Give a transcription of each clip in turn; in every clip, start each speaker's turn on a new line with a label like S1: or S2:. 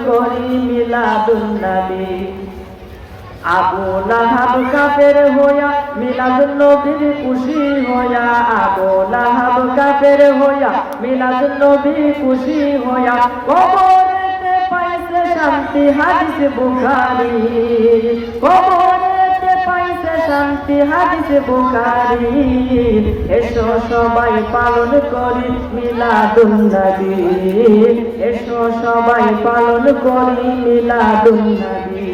S1: করি মিলাদুন নবী। আবু লাহাব কাফের হইয়া মিলাদুন নবীর খুশি হইয়া, আবু লাহাব কাফের হইয়া মিলাদুন নবী খুশি হইয়া, কবরেতে পাইছে শান্তি হাদিস বুখারী, কবরেতে পাইছে শান্তি হাদিস বুখারী। এসো সবাই পালন করি মিলাদুন নবী, এসো সবাই পালন করি মিলাদুন নবী।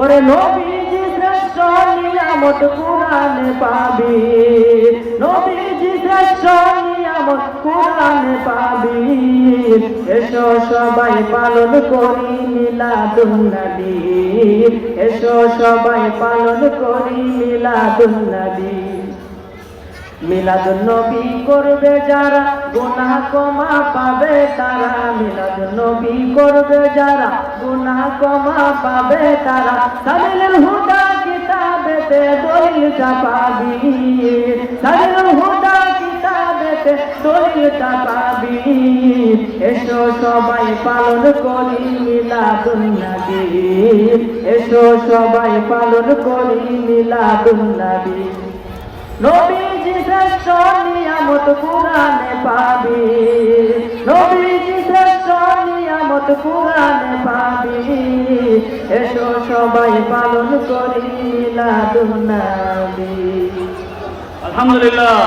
S1: ওরে নবীজি শ্রেষ্ঠ নিয়ামত কুরআনে পাবি, নবীজি শ্রেষ্ঠ নিয়ামত কুরআনে পাবি। এসো সবাই পালন করি মিলাদুন নবী, এসো সবাই পালন করি মিলাদুন নবী। মিলাদুন নবী করবে যারা গুনাহ ক্ষমা পাবে তারা, মিলাদুন নবী করবে যারা গুনাহ ক্ষমা পাবে তারা। সাবিলুল হুদা কিতাবেতে দলিলটা পাবি, সাবিলুল হুদা কিতাবেতে দলিলটা পাবি। এসো সবাই পালন করি মিলাদুন নবী, এসো সবাই পালন করি মিলাদুন নবী। নবীজি শ্রেষ্ঠ নিয়ামত কুরআনে পাবি, নবীজি শ্রেষ্ঠ নিয়ামত কুরআনে পাবি। এসো সবাই পালন করি মিলাদুন নবী।
S2: আলহামদুলিল্লাহ।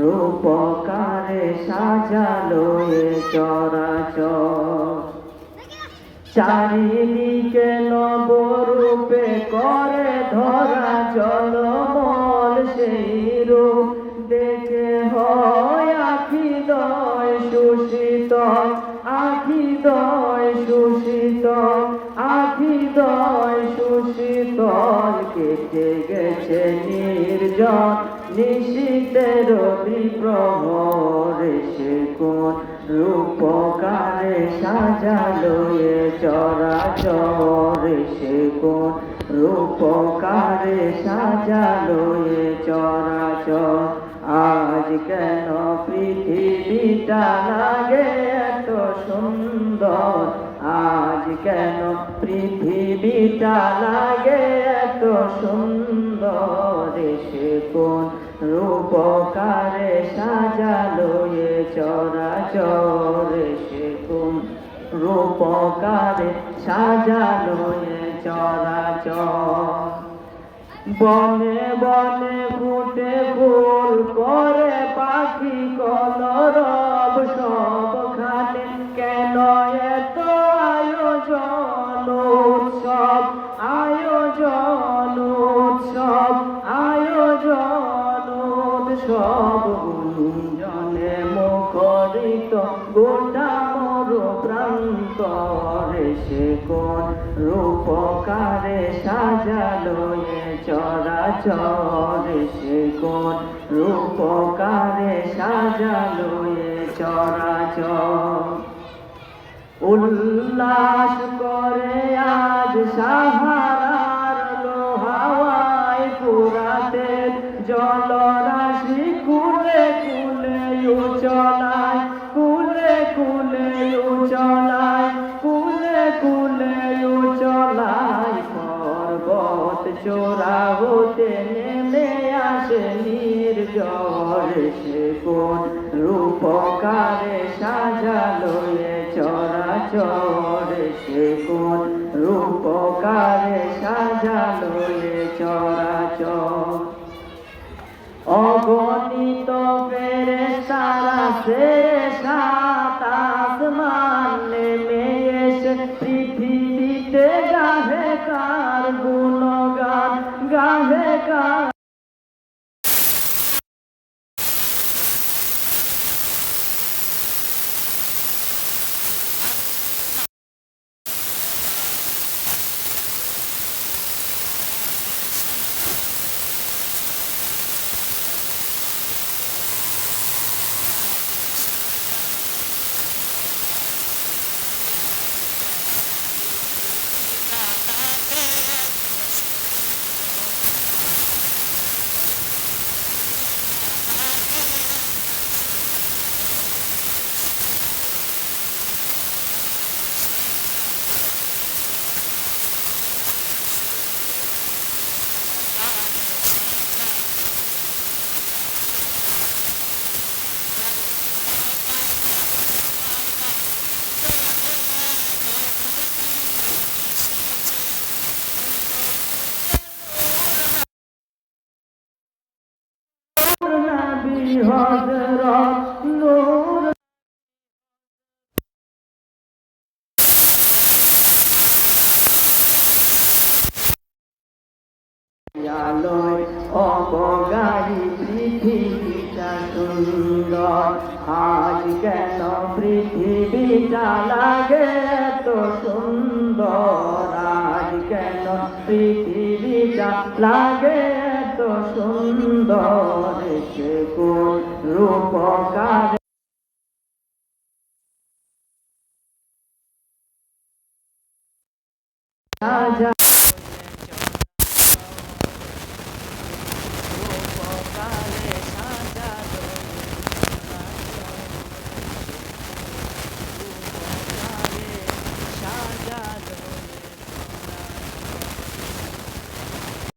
S1: রূপকারে সাজালো এ চরাচর, চারিদিকে নবরূপে করে ধরা জলমল সেই রূপ দেখে হয় আখিদয় সুশীতল, আখিদয় সুশীতল, আখিদয় সুশীতল। কেটে গেছে নির্জন নিশীথের বিপ্রহর, সে কোন রূপকারে সাজালো এ চরাচর, সে কোন রূপকারে সাজালো এ চরাচর। আজ কেন পৃথিবীটা লাগে এত সুন্দর, আজ কেন পৃথিবীটা লাগে এত সুন্দর। সে কোন রূপকারে সাজালো এ চরাচর, সে কোন রূপকারে সাজালো এ চরাচর। বনে বনে ফুটে ফুল করে পাখি কলরব, সবখানে কেন এত আয়োজন উৎসব, আয়োজন উৎসব, আয়োজন উৎসব। গুঞ্জনে মুখরিত গোটা মোর প্রান্তর, সে কোন রূপকারে সাজালো এ চরাচর, সে কোন রূপকারে সাজালো এ চরাচর। উল্লাস করে আজ সাহারার লোহাওয়ায় পুরাতে জলরাশি কুলে কুলে উচলায়, কুলে কুলে উচলায়, কুলে কুলে উচলায়। পর্বত চূড়া হতে নেমে আসে নির্ঝর, সে কোন রূপকারে সাজালো এ চরাচর, সে কোন রূপকারে সাজালো এ চরাচর। অগণিত ফেরেশতারা সাত আসমান নেমে এসে পৃথিবীতে গাহে কার গুণগান, গাহে কার। আলোয় অবগাহী পৃথিবীটা সুন্দর। আজ কেন পৃথিবীটা লাগে এত সুন্দর, আজ কেন পৃথিবীটা লাগে এত সুন্দর, সে কোন রূপকার রাজা